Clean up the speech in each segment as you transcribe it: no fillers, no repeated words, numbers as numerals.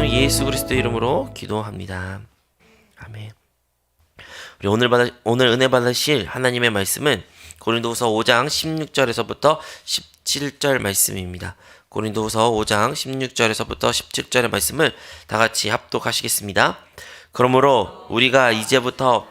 예수 그리스도 이름으로 기도합니다. 아멘. 우리 오늘 은혜 받으실 하나님의 말씀은 고린도후서 5장 16절에서부터 17절 말씀입니다. 고린도후서 5장 16절에서부터 17절의 말씀을 다 같이 합독하시겠습니다. 그러므로 우리가 이제부터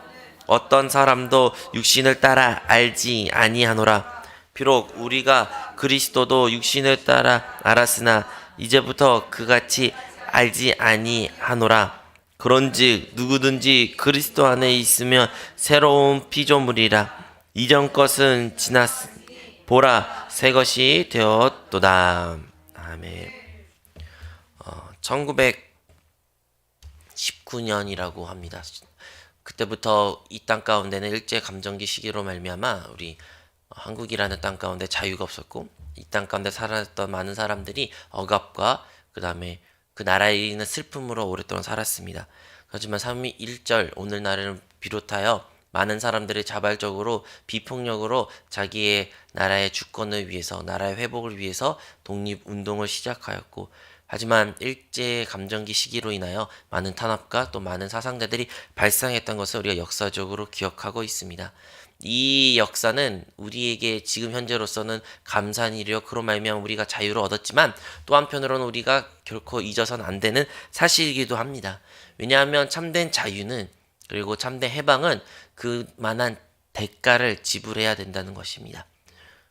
어떤 사람도 육신을 따라 알지 아니하노라. 비록 우리가 그리스도도 육신을 따라 알았으나 이제부터 그같이 알지 아니하노라. 그런즉 누구든지 그리스도 안에 있으면 새로운 피조물이라. 이전 것은 지났으니 보라 새 것이 되었도다. 아멘. 1919년이라고 합니다. 그때부터 이 땅 가운데는 일제 감정기 시기로 말미암아 우리 한국이라는 땅 가운데 자유가 없었고, 이 땅 가운데 살았던 많은 사람들이 억압과 그 다음에 그 나라에 있는 슬픔으로 오랫동안 살았습니다. 하지만 3.1절 오늘날을 비롯하여 많은 사람들이 자발적으로 비폭력으로 자기의 나라의 주권을 위해서, 나라의 회복을 위해서 독립운동을 시작하였고, 하지만 일제 감정기 시기로 인하여 많은 탄압과 또 많은 사상자들이 발생했던 것을 우리가 역사적으로 기억하고 있습니다. 이 역사는 우리에게 지금 현재로서는 감사한 일이요, 그로 말미암아 우리가 자유를 얻었지만 또 한편으로는 우리가 결코 잊어서는 안 되는 사실이기도 합니다. 왜냐하면 참된 자유는, 그리고 참된 해방은 그만한 대가를 지불해야 된다는 것입니다.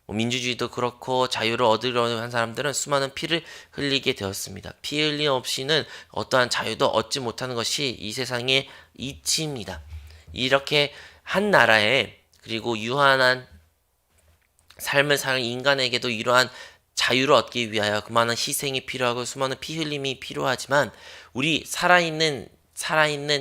민주주의도 그렇고 자유를 얻으려는 한 사람들은 수많은 피를 흘리게 되었습니다. 피 흘림 없이는 어떠한 자유도 얻지 못하는 것이 이 세상의 이치입니다. 이렇게 한 나라에, 그리고 유한한 삶을 사는 인간에게도 이러한 자유를 얻기 위하여 그만한 희생이 필요하고 수많은 피 흘림이 필요하지만, 우리 살아있는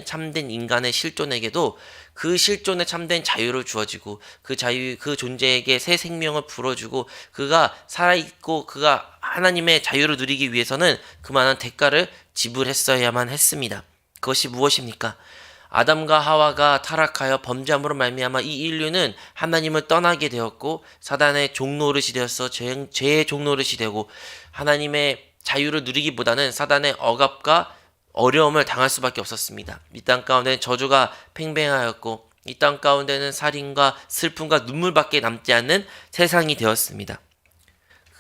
참된 인간의 실존에게도 그 실존에 참된 자유를 주어지고, 그 자유, 그 존재에게 새 생명을 불어주고, 그가 살아있고 그가 하나님의 자유를 누리기 위해서는 그만한 대가를 지불했어야만 했습니다. 그것이 무엇입니까? 아담과 하와가 타락하여 범죄함으로 말미암아 이 인류는 하나님을 떠나게 되었고, 사단의 종노릇이 되어서 죄의 종노릇이 되고, 하나님의 자유를 누리기보다는 사단의 억압과 어려움을 당할 수밖에 없었습니다. 이 땅 가운데는 저주가 팽배하였고, 이 땅 가운데는 살인과 슬픔과 눈물밖에 남지 않는 세상이 되었습니다.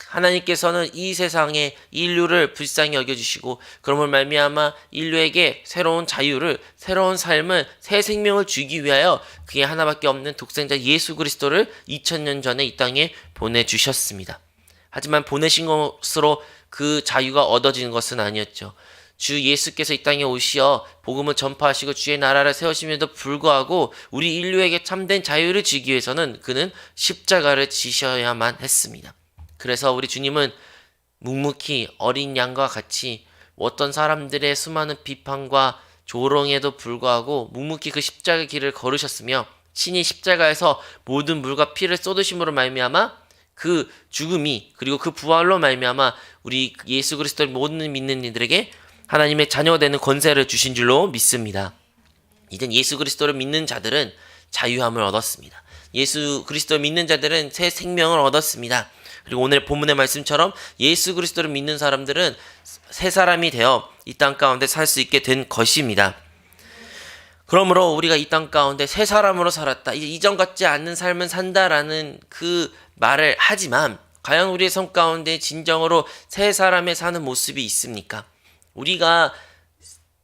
하나님께서는 이 세상에 인류를 불쌍히 여겨주시고, 그러므로 말미암아 인류에게 새로운 자유를, 새로운 삶을, 새 생명을 주기 위하여 그의 하나밖에 없는 독생자 예수 그리스도를 2000년 전에 이 땅에 보내주셨습니다. 하지만 보내신 것으로 그 자유가 얻어지는 것은 아니었죠. 주 예수께서 이 땅에 오시어 복음을 전파하시고 주의 나라를 세우심에도 불구하고 우리 인류에게 참된 자유를 주기 위해서는 그는 십자가를 지셔야만 했습니다. 그래서 우리 주님은 묵묵히 어린 양과 같이 어떤 사람들의 수많은 비판과 조롱에도 불구하고 묵묵히 그 십자가의 길을 걸으셨으며, 친히 십자가에서 모든 물과 피를 쏟으심으로 말미암아 그 죽음이, 그리고 그 부활로 말미암아 우리 예수 그리스도를 모든 믿는 이들에게 하나님의 자녀가 되는 권세를 주신 줄로 믿습니다. 이젠 예수 그리스도를 믿는 자들은 자유함을 얻었습니다. 예수 그리스도를 믿는 자들은 새 생명을 얻었습니다. 그리고 오늘 본문의 말씀처럼 예수 그리스도를 믿는 사람들은 새 사람이 되어 이 땅 가운데 살 수 있게 된 것입니다. 그러므로 우리가 이 땅 가운데 새 사람으로 살았다, 이제 이전 같지 않는 삶을 산다라는 그 말을 하지만, 과연 우리의 삶 가운데 진정으로 새 사람의 사는 모습이 있습니까? 우리가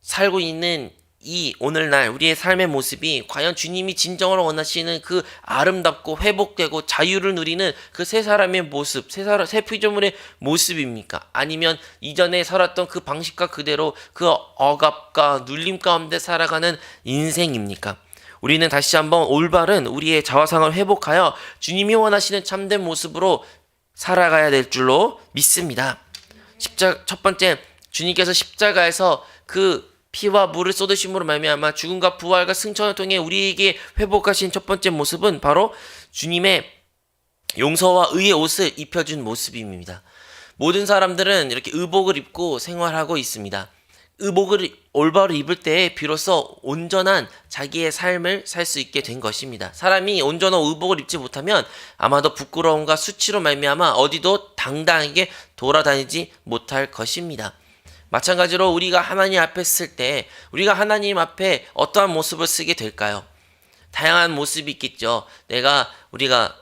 살고 있는 이 오늘날 우리의 삶의 모습이 과연 주님이 진정으로 원하시는 그 아름답고 회복되고 자유를 누리는 그 새 사람의 모습, 새 피조물의 모습입니까? 아니면 이전에 살았던 그 방식과 그대로 그 억압과 눌림 가운데 살아가는 인생입니까? 우리는 다시 한번 올바른 우리의 자화상을 회복하여 주님이 원하시는 참된 모습으로 살아가야 될 줄로 믿습니다. 첫 번째, 주님께서 십자가에서 그 피와 물을 쏟으심으로 말미암아 죽음과 부활과 승천을 통해 우리에게 회복하신 첫 번째 모습은 바로 주님의 용서와 의의 옷을 입혀준 모습입니다. 모든 사람들은 이렇게 의복을 입고 생활하고 있습니다. 의복을 올바로 입을 때 비로소 온전한 자기의 삶을 살 수 있게 된 것입니다. 사람이 온전한 의복을 입지 못하면 아마도 부끄러움과 수치로 말미암아 어디도 당당하게 돌아다니지 못할 것입니다. 마찬가지로 우리가 하나님 앞에 쓸 때 우리가 하나님 앞에 어떠한 모습을 쓰게 될까요? 다양한 모습이 있겠죠. 우리가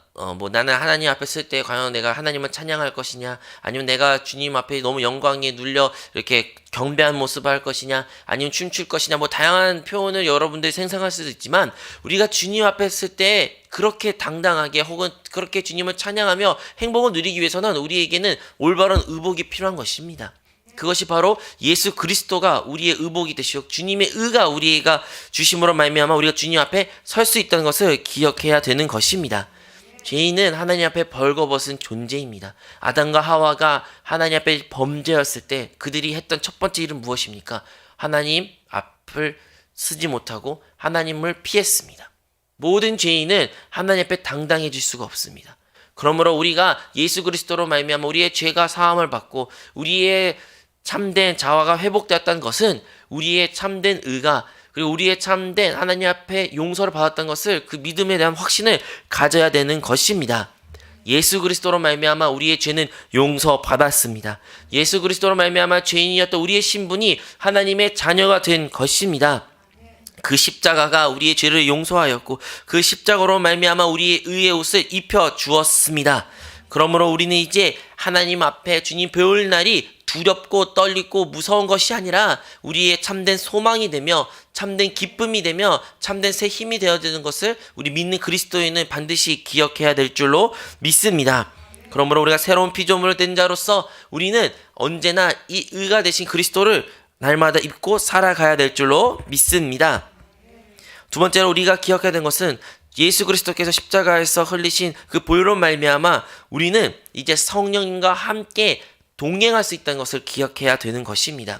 나는 하나님 앞에 쓸 때 과연 내가 하나님을 찬양할 것이냐, 아니면 내가 주님 앞에 너무 영광에 눌려 이렇게 경배한 모습을 할 것이냐, 아니면 춤출 것이냐, 다양한 표현을 여러분들이 생각할 수도 있지만, 우리가 주님 앞에 쓸 때 그렇게 당당하게 혹은 그렇게 주님을 찬양하며 행복을 누리기 위해서는 우리에게는 올바른 의복이 필요한 것입니다. 그것이 바로 예수 그리스도가 우리의 의복이 되시고 주님의 의가 우리가 주심으로 말미암아 우리가 주님 앞에 설 수 있다는 것을 기억해야 되는 것입니다. 죄인은 하나님 앞에 벌거벗은 존재입니다. 아담과 하와가 하나님 앞에 범죄였을 때 그들이 했던 첫 번째 일은 무엇입니까? 하나님 앞을 쓰지 못하고 하나님을 피했습니다. 모든 죄인은 하나님 앞에 당당해질 수가 없습니다. 그러므로 우리가 예수 그리스도로 말미암아 우리의 죄가 사함을 받고 우리의 참된 자화가 회복되었다는 것은 우리의 참된 의가 그리고 우리의 참된 하나님 앞에 용서를 받았다는 것을 그 믿음에 대한 확신을 가져야 되는 것입니다. 예수 그리스도로 말미암아 우리의 죄는 용서받았습니다. 예수 그리스도로 말미암아 죄인이었던 우리의 신분이 하나님의 자녀가 된 것입니다. 그 십자가가 우리의 죄를 용서하였고 그 십자가로 말미암아 우리의 의의 옷을 입혀 주었습니다. 그러므로 우리는 이제 하나님 앞에 주님 배울 날이 두렵고 떨리고 무서운 것이 아니라 우리의 참된 소망이 되며 참된 기쁨이 되며 참된 새 힘이 되어지는 것을 우리 믿는 그리스도인은 반드시 기억해야 될 줄로 믿습니다. 그러므로 우리가 새로운 피조물을 된 자로서 우리는 언제나 이 의가 되신 그리스도를 날마다 입고 살아가야 될 줄로 믿습니다. 두 번째로 우리가 기억해야 되는 것은 예수 그리스도께서 십자가에서 흘리신 그 보혈로 말미암아 우리는 이제 성령님과 함께 동행할 수 있다는 것을 기억해야 되는 것입니다.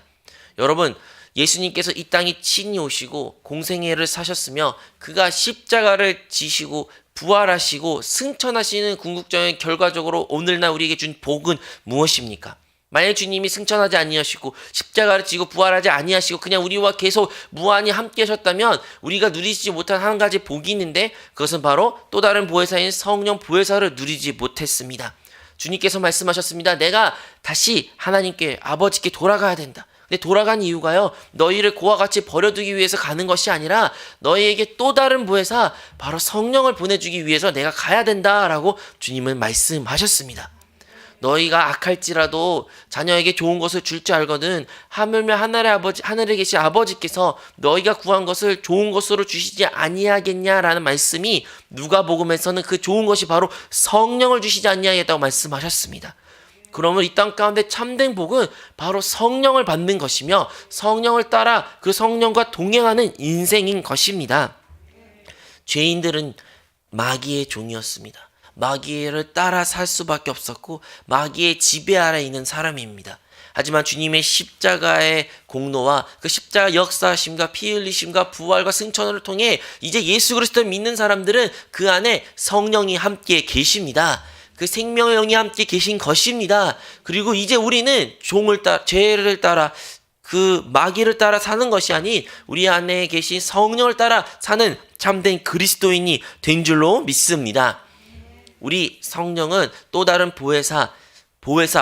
여러분, 예수님께서 이 땅에 친히 오시고 공생애를 사셨으며 그가 십자가를 지시고 부활하시고 승천하시는 궁극적인 결과적으로 오늘날 우리에게 준 복은 무엇입니까? 만약 주님이 승천하지 아니하시고 십자가를 지고 부활하지 아니하시고 그냥 우리와 계속 무한히 함께 하셨다면 우리가 누리지 못한 한 가지 복이 있는데 그것은 바로 또 다른 보혜사인 성령 보혜사를 누리지 못했습니다. 주님께서 말씀하셨습니다. 내가 다시 하나님께 아버지께 돌아가야 된다. 근데 돌아간 이유가요, 너희를 그와 같이 버려두기 위해서 가는 것이 아니라 너희에게 또 다른 보혜사 바로 성령을 보내주기 위해서 내가 가야 된다라고 주님은 말씀하셨습니다. 너희가 악할지라도 자녀에게 좋은 것을 줄 줄 알거든 하물며 하늘에 계신 아버지께서 너희가 구한 것을 좋은 것으로 주시지 아니하겠냐라는 말씀이 누가복음에서는 그 좋은 것이 바로 성령을 주시지 아니하겠다고 말씀하셨습니다. 그러면 이 땅 가운데 참된 복은 바로 성령을 받는 것이며 성령을 따라 그 성령과 동행하는 인생인 것입니다. 죄인들은 마귀의 종이었습니다. 마귀를 따라 살 수밖에 없었고 마귀의 지배 아래 있는 사람입니다. 하지만 주님의 십자가의 공로와 그 십자가 역사하심과 피 흘리심과 부활과 승천을 통해 이제 예수 그리스도를 믿는 사람들은 그 안에 성령이 함께 계십니다. 그 생명의 영이 함께 계신 것입니다. 그리고 이제 우리는 죄를 따라 그 마귀를 따라 사는 것이 아닌 우리 안에 계신 성령을 따라 사는 참된 그리스도인이 된 줄로 믿습니다. 우리 성령은 또 다른 보혜사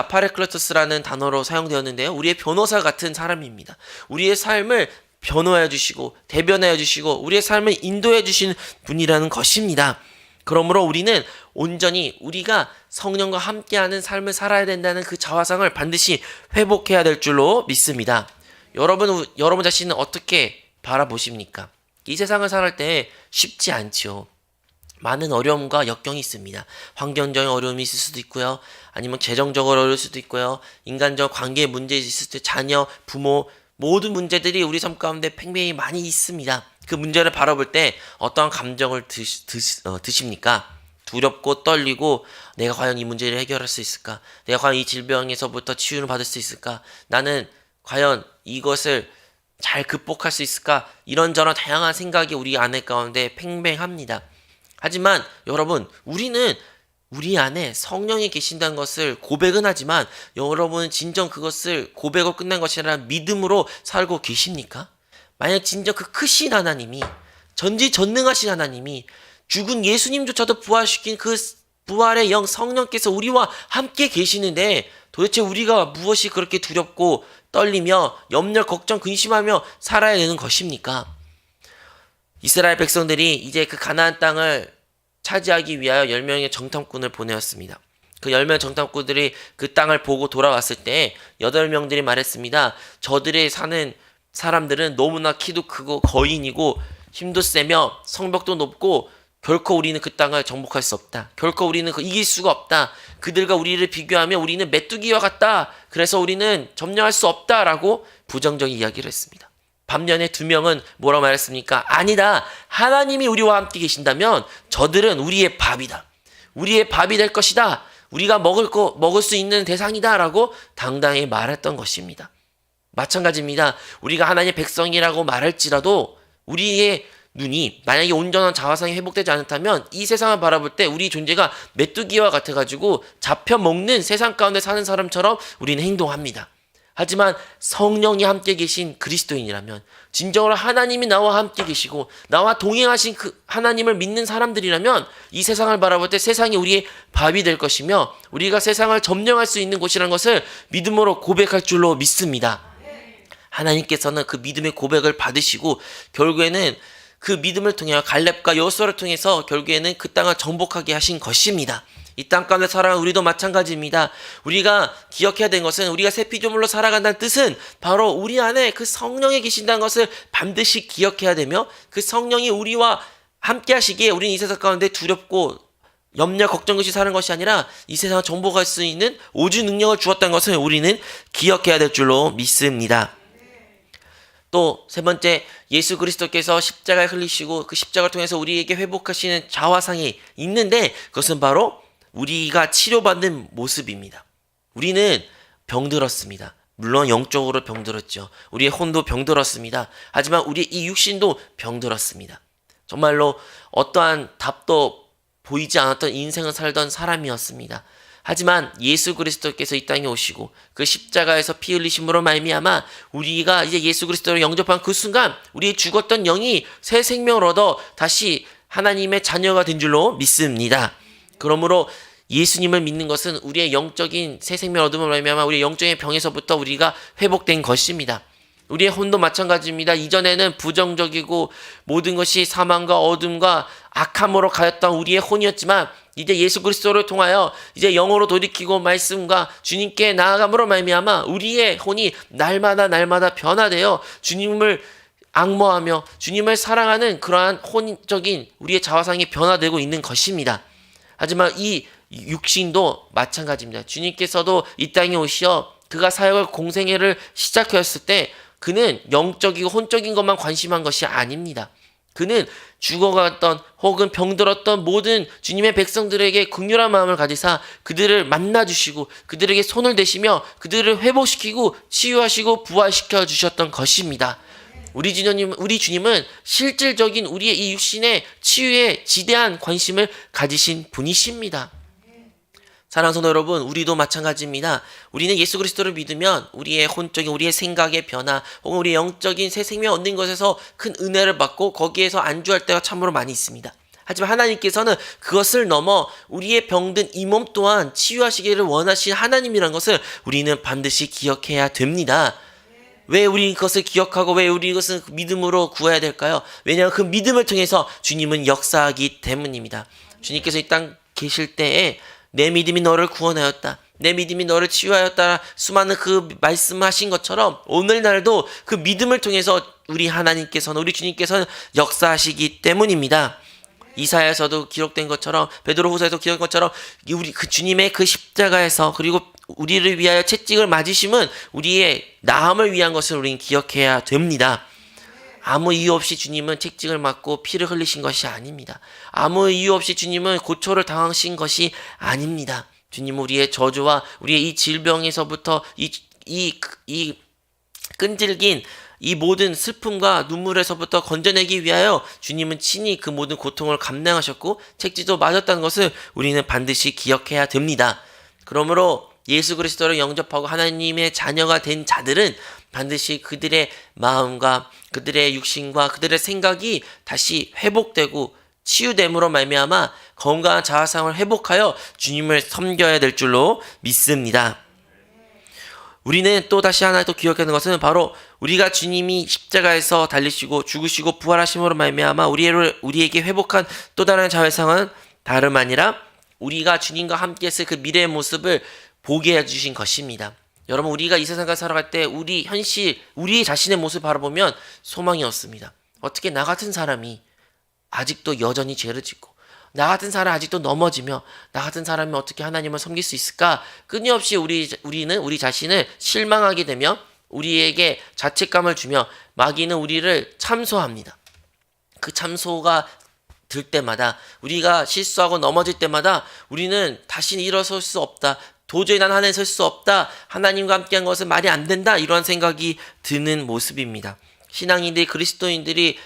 파레클레토스라는 단어로 사용되었는데요. 우리의 변호사 같은 사람입니다. 우리의 삶을 변호해 주시고 대변해 주시고 우리의 삶을 인도해 주시는 분이라는 것입니다. 그러므로 우리는 온전히 우리가 성령과 함께하는 삶을 살아야 된다는 그 자화상을 반드시 회복해야 될 줄로 믿습니다. 여러분 자신은 어떻게 바라보십니까? 이 세상을 살아갈 때 쉽지 않지요. 많은 어려움과 역경이 있습니다. 환경적인 어려움이 있을 수도 있고요. 아니면 재정적으로 어려울 수도 있고요. 인간적 관계의 문제 있을 수도 있고 자녀, 부모 모든 문제들이 우리 삶 가운데 팽팽히 많이 있습니다. 그 문제를 바라볼 때 어떠한 감정을 드십니까? 두렵고 떨리고 내가 과연 이 문제를 해결할 수 있을까? 내가 과연 이 질병에서부터 치유를 받을 수 있을까? 나는 과연 이것을 잘 극복할 수 있을까? 이런저런 다양한 생각이 우리 안에 가운데 팽팽합니다. 하지만 여러분, 우리는 우리 안에 성령이 계신다는 것을 고백은 하지만 여러분은 진정 그것을 고백으로 끝난 것이 아니라 믿음으로 살고 계십니까? 만약 진정 그 크신 하나님이 전지전능하신 하나님이 죽은 예수님조차도 부활시킨 그 부활의 영 성령께서 우리와 함께 계시는데 도대체 우리가 무엇이 그렇게 두렵고 떨리며 염려, 걱정, 근심하며 살아야 되는 것입니까? 이스라엘 백성들이 이제 그 가나안 땅을 차지하기 위하여 10명의 정탐꾼을 보내었습니다. 그 10명 정탐꾼들이 그 땅을 보고 돌아왔을 때 8명들이 말했습니다. 저들이 사는 사람들은 너무나 키도 크고 거인이고 힘도 세며 성벽도 높고 결코 우리는 그 땅을 정복할 수 없다. 결코 우리는 이길 수가 없다. 그들과 우리를 비교하면 우리는 메뚜기와 같다. 그래서 우리는 점령할 수 없다라고 부정적인 이야기를 했습니다. 반면에 2명은 뭐라고 말했습니까? 아니다. 하나님이 우리와 함께 계신다면 저들은 우리의 밥이다. 우리의 밥이 될 것이다. 우리가 먹을 수 있는 대상이다. 라고 당당히 말했던 것입니다. 마찬가지입니다. 우리가 하나님의 백성이라고 말할지라도 우리의 눈이 만약에 온전한 자화상이 회복되지 않다면 이 세상을 바라볼 때 우리 존재가 메뚜기와 같아가지고 잡혀먹는 세상 가운데 사는 사람처럼 우리는 행동합니다. 하지만 성령이 함께 계신 그리스도인이라면, 진정으로 하나님이 나와 함께 계시고 나와 동행하신 그 하나님을 믿는 사람들이라면 이 세상을 바라볼 때 세상이 우리의 밥이 될 것이며 우리가 세상을 점령할 수 있는 곳이라는 것을 믿음으로 고백할 줄로 믿습니다. 하나님께서는 그 믿음의 고백을 받으시고 결국에는 그 믿음을 통해 갈렙과 여호수아를 통해서 결국에는 그 땅을 정복하게 하신 것입니다. 이 땅 가운데 살아가는 우리도 마찬가지입니다. 우리가 기억해야 되는 것은, 우리가 새 피조물로 살아간다는 뜻은 바로 우리 안에 그 성령이 계신다는 것을 반드시 기억해야 되며, 그 성령이 우리와 함께 하시기에 우리는 이 세상 가운데 두렵고 염려 걱정 없이 사는 것이 아니라 이 세상을 정복할 수 있는 오주 능력을 주었다는 것을 우리는 기억해야 될 줄로 믿습니다. 또 세 번째, 예수 그리스도께서 십자가에 흘리시고 그 십자가를 통해서 우리에게 회복하시는 자화상이 있는데, 그것은 바로 우리가 치료받는 모습입니다. 우리는 병들었습니다. 물론 영적으로 병들었죠. 우리의 혼도 병들었습니다. 하지만 우리의 이 육신도 병들었습니다. 정말로 어떠한 답도 보이지 않았던 인생을 살던 사람이었습니다. 하지만 예수 그리스도께서 이 땅에 오시고 그 십자가에서 피 흘리심으로 말미암아 우리가 이제 예수 그리스도를 영접한 그 순간 우리의 죽었던 영이 새 생명을 얻어 다시 하나님의 자녀가 된 줄로 믿습니다. 그러므로 예수님을 믿는 것은 우리의 영적인 새 생명을 얻음으로 말미암아 우리의 영적인 병에서부터 우리가 회복된 것입니다. 우리의 혼도 마찬가지입니다. 이전에는 부정적이고 모든 것이 사망과 어둠과 악함으로 가였던 우리의 혼이었지만 이제 예수 그리스도를 통하여 이제 영으로 돌이키고 말씀과 주님께 나아감으로 말미암아 우리의 혼이 날마다 변화되어 주님을 앙모하며 주님을 사랑하는 그러한 혼적인 우리의 자화상이 변화되고 있는 것입니다. 하지만 이 육신도 마찬가지입니다. 주님께서도 이 땅에 오시어 그가 사역을 공생애를 시작하였을 때 그는 영적이고 혼적인 것만 관심한 것이 아닙니다. 그는 죽어갔던 혹은 병들었던 모든 주님의 백성들에게 긍휼한 마음을 가지사 그들을 만나주시고 그들에게 손을 대시며 그들을 회복시키고 치유하시고 부활시켜 주셨던 것입니다. 우리 주님은 실질적인 우리의 이 육신의 치유에 지대한 관심을 가지신 분이십니다. 사랑하는 성도 여러분, 우리도 마찬가지입니다. 우리는 예수 그리스도를 믿으면 우리의 혼적인 우리의 생각의 변화 혹은 우리의 영적인 새 생명 얻는 것에서 큰 은혜를 받고 거기에서 안주할 때가 참으로 많이 있습니다. 하지만 하나님께서는 그것을 넘어 우리의 병든 이 몸 또한 치유하시기를 원하신 하나님이라는 것을 우리는 반드시 기억해야 됩니다. 왜 우리 그것을 기억하고 왜 우리 이것을 믿음으로 구해야 될까요? 왜냐하면 그 믿음을 통해서 주님은 역사하기 때문입니다. 주님께서 이 땅 계실 때에 내 믿음이 너를 구원하였다. 내 믿음이 너를 치유하였다. 수많은 그 말씀하신 것처럼 오늘날도 그 믿음을 통해서 우리 하나님께서는 우리 주님께서는 역사하시기 때문입니다. 이사야에서도 기록된 것처럼 베드로후서에도 기록된 것처럼 우리 그 주님의 그 십자가에서 그리고 우리를 위하여 채찍을 맞으심은 우리의 나음을 위한 것을 우리는 기억해야 됩니다. 아무 이유 없이 주님은 채찍을 맞고 피를 흘리신 것이 아닙니다. 아무 이유 없이 주님은 고초를 당하신 것이 아닙니다. 주님은 우리의 저주와 우리의 이 질병에서부터 이 끈질긴 이 모든 슬픔과 눈물에서부터 건져내기 위하여 주님은 친히 그 모든 고통을 감당하셨고 채찍도 맞았다는 것을 우리는 반드시 기억해야 됩니다. 그러므로 예수 그리스도를 영접하고 하나님의 자녀가 된 자들은 반드시 그들의 마음과 그들의 육신과 그들의 생각이 다시 회복되고 치유됨으로 말미암아 건강한 자아상을 회복하여 주님을 섬겨야 될 줄로 믿습니다. 우리는 또 다시 하나 또 기억하는 것은 바로 우리가 주님이 십자가에서 달리시고 죽으시고 부활하심으로 말미암아 우리에게 회복한 또 다른 자회상은 다름 아니라 우리가 주님과 함께 했을 그 미래의 모습을 보게 해주신 것입니다. 여러분, 우리가 이 세상을 살아갈 때 우리의 자신의 모습을 바라보면 소망이 없습니다. 어떻게 나 같은 사람이 아직도 여전히 죄를 짓고 나 같은 사람 아직도 넘어지며 나 같은 사람이 어떻게 하나님을 섬길 수 있을까? 끊임없이 우리는 우리 자신을 실망하게 되며 우리에게 자책감을 주며 마귀는 우리를 참소합니다. 그 참소가 들 때마다 우리가 실수하고 넘어질 때마다 우리는 다시 일어설 수 없다. 도저히 난 하나님 설 수 없다. 하나님과 함께한 것은 말이 안 된다. 이러한 생각이 드는 모습입니다. 신앙인들이 그리스도인들이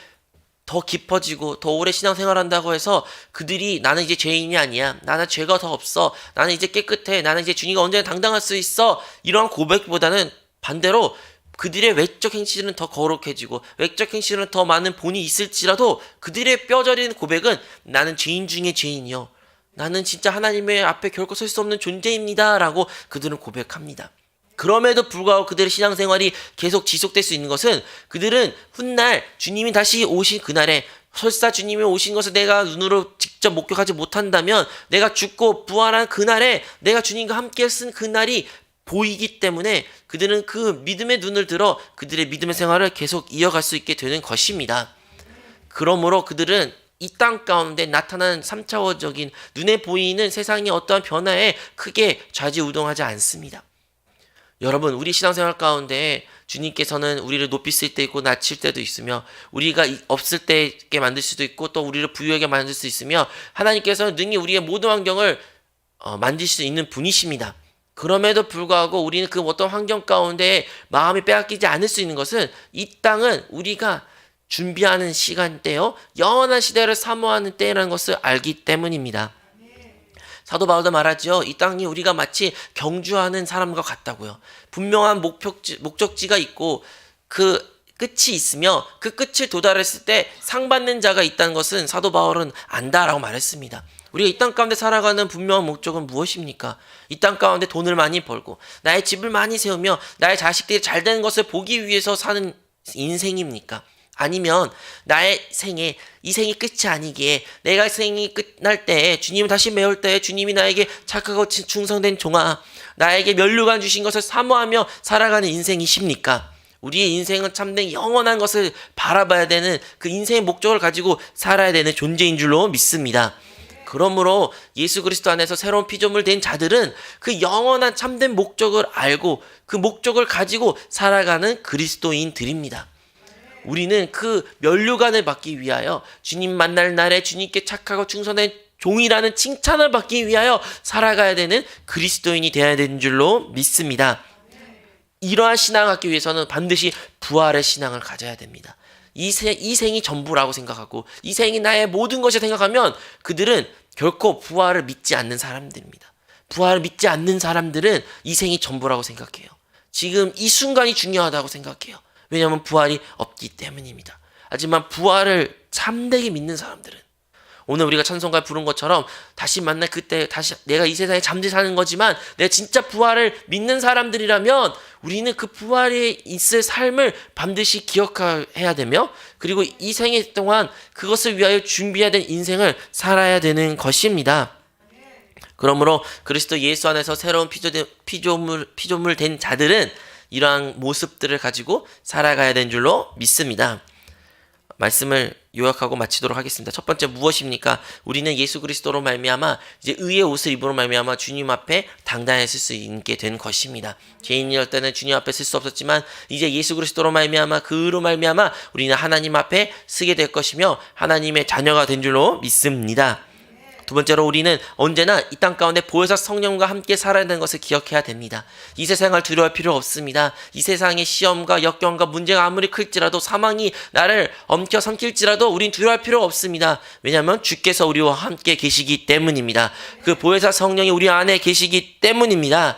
더 깊어지고 더 오래 신앙생활한다고 해서 그들이 나는 이제 죄인이 아니야. 나는 죄가 더 없어. 나는 이제 깨끗해. 나는 이제 주님과 언제나 당당할 수 있어. 이러한 고백보다는 반대로 그들의 외적 행실은 더 거룩해지고 외적 행실은 더 많은 본이 있을지라도 그들의 뼈저린 고백은 나는 죄인 중에 죄인이요. 나는 진짜 하나님의 앞에 결코 설 수 없는 존재입니다. 라고 그들은 고백합니다. 그럼에도 불구하고 그들의 신앙생활이 계속 지속될 수 있는 것은 그들은 훗날 주님이 다시 오신 그날에 설사 주님이 오신 것을 내가 눈으로 직접 목격하지 못한다면 내가 죽고 부활한 그날에 내가 주님과 함께 쓴 그날이 보이기 때문에 그들은 그 믿음의 눈을 들어 그들의 믿음의 생활을 계속 이어갈 수 있게 되는 것입니다. 그러므로 그들은 이 땅 가운데 나타나는 3차원적인 눈에 보이는 세상의 어떠한 변화에 크게 좌지우동하지 않습니다. 여러분, 우리 신앙생활 가운데 주님께서는 우리를 높이실 때 있고 낮칠 때도 있으며 우리가 없을 때 있게 만들 수도 있고 또 우리를 부유하게 만들 수 있으며 하나님께서는 능히 우리의 모든 환경을 만들 수 있는 분이십니다. 그럼에도 불구하고 우리는 그 어떤 환경 가운데 마음이 빼앗기지 않을 수 있는 것은 이 땅은 우리가 준비하는 시간대요, 영원한 시대를 사모하는 때라는 것을 알기 때문입니다. 사도 바울도 말하죠. 이 땅이 우리가 마치 경주하는 사람과 같다고요. 분명한 목적지가 있고 그 끝이 있으며 그 끝을 도달했을 때 상 받는 자가 있다는 것은 사도 바울은 안다라고 말했습니다. 우리가 이 땅 가운데 살아가는 분명한 목적은 무엇입니까? 이 땅 가운데 돈을 많이 벌고 나의 집을 많이 세우며 나의 자식들이 잘 되는 것을 보기 위해서 사는 인생입니까? 아니면 나의 이 생이 끝이 아니기에 내가 생이 끝날 때 주님을 다시 메울 때 주님이 나에게 착하고 충성된 종아 나에게 면류관 주신 것을 사모하며 살아가는 인생이십니까? 우리의 인생은 참된 영원한 것을 바라봐야 되는 그 인생의 목적을 가지고 살아야 되는 존재인 줄로 믿습니다. 그러므로 예수 그리스도 안에서 새로운 피조물 된 자들은 그 영원한 참된 목적을 알고 그 목적을 가지고 살아가는 그리스도인들입니다. 우리는 그 면류관을 받기 위하여 주님 만날 날에 주님께 착하고 충성된 종이라는 칭찬을 받기 위하여 살아가야 되는 그리스도인이 되어야 되는 줄로 믿습니다. 이러한 신앙을 갖기 위해서는 반드시 부활의 신앙을 가져야 됩니다. 이 생이 전부라고 생각하고 이 생이 나의 모든 것이 생각하면 그들은 결코 부활을 믿지 않는 사람들입니다. 부활을 믿지 않는 사람들은 이 생이 전부라고 생각해요. 지금 이 순간이 중요하다고 생각해요. 왜냐하면 부활이 없기 때문입니다. 하지만 부활을 참되게 믿는 사람들은 오늘 우리가 찬송가에 부른 것처럼 다시 만날 그때 다시 내가 이 세상에 잠시 사는 거지만 내가 진짜 부활을 믿는 사람들이라면 우리는 그 부활에 있을 삶을 반드시 기억해야 되며 그리고 이 생애 동안 그것을 위하여 준비해야 될 인생을 살아야 되는 것입니다. 그러므로 그리스도 예수 안에서 새로운 피조물 된 자들은 이러한 모습들을 가지고 살아가야 되는 줄로 믿습니다. 말씀을 요약하고 마치도록 하겠습니다. 첫 번째 무엇입니까? 우리는 예수 그리스도로 말미암아 이제 의의 옷을 입으로 말미암아 주님 앞에 당당히 쓸 수 있게 된 것입니다. 죄인이었을 때는 주님 앞에 쓸 수 없었지만 이제 예수 그리스도로 말미암아 그 의로 말미암아 우리는 하나님 앞에 쓰게 될 것이며 하나님의 자녀가 된 줄로 믿습니다. 두 번째로 우리는 언제나 이 땅 가운데 보혜사 성령과 함께 살아야 되는 것을 기억해야 됩니다. 이 세상을 두려워할 필요 없습니다. 이 세상의 시험과 역경과 문제가 아무리 클지라도 사망이 나를 엉켜삼킬지라도 우린 두려워할 필요 없습니다. 왜냐하면 주께서 우리와 함께 계시기 때문입니다. 그 보혜사 성령이 우리 안에 계시기 때문입니다.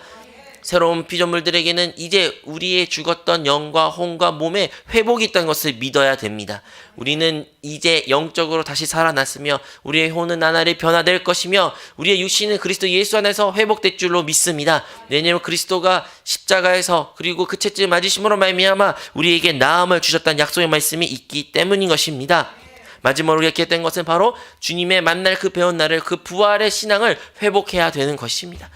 새로운 피조물들에게는 이제 우리의 죽었던 영과 혼과 몸의 회복이 있다는 것을 믿어야 됩니다. 우리는 이제 영적으로 다시 살아났으며 우리의 혼은 나날이 변화될 것이며 우리의 육신은 그리스도 예수 안에서 회복될 줄로 믿습니다. 왜냐하면 그리스도가 십자가에서 그리고 그 채찍을 맞으심으로 말미암아 우리에게 나음을 주셨다는 약속의 말씀이 있기 때문인 것입니다. 마지막으로 이렇게 된 것은 바로 주님의 만날 그 배운 날을 그 부활의 신앙을 회복해야 되는 것입니다.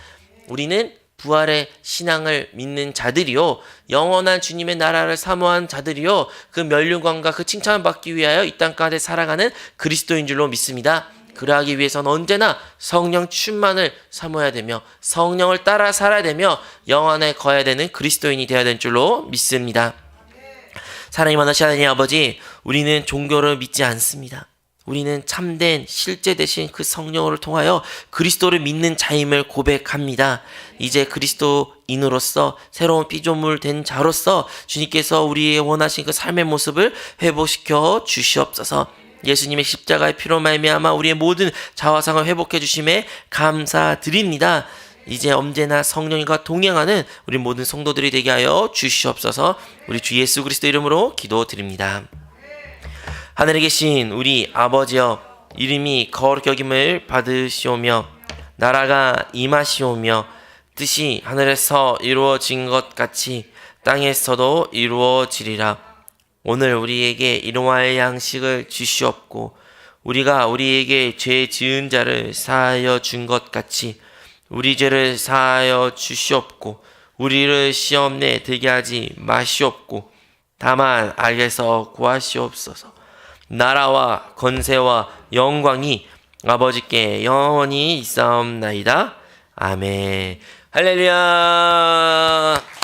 우리는 부활의 신앙을 믿는 자들이요 영원한 주님의 나라를 사모한 자들이요 그 면류관과 그 칭찬을 받기 위하여 이 땅 가운데 살아가는 그리스도인 줄로 믿습니다. 그러하기 위해서는 언제나 성령 충만을 사모해야 되며 성령을 따라 살아야 되며 영원에 거해야 되는 그리스도인이 되어야 되는 줄로 믿습니다. 사랑이 많으신 하나님 아버지, 우리는 종교를 믿지 않습니다. 우리는 참된 실제 되신 그 성령을 통하여 그리스도를 믿는 자임을 고백합니다. 이제 그리스도인으로서 새로운 피조물 된 자로서 주님께서 우리의 원하신 그 삶의 모습을 회복시켜 주시옵소서. 예수님의 십자가의 피로 말미암아 우리의 모든 자화상을 회복해 주심에 감사드립니다. 이제 언제나 성령과 동행하는 우리 모든 성도들이 되게 하여 주시옵소서. 우리 주 예수 그리스도 이름으로 기도드립니다. 하늘에 계신 우리 아버지여, 이름이 거룩히 여김을 받으시오며 나라가 임하시오며 뜻이 하늘에서 이루어진 것 같이 땅에서도 이루어지리라. 오늘 우리에게 일용할 양식을 주시옵고 우리가 우리에게 죄 지은 자를 사하여 준 것 같이 우리 죄를 사하여 주시옵고 우리를 시험에 들게 하지 마시옵고 다만 악에서 구하시옵소서. 나라와 권세와 영광이 아버지께 영원히 있사옵나이다. 아멘. 할렐루야.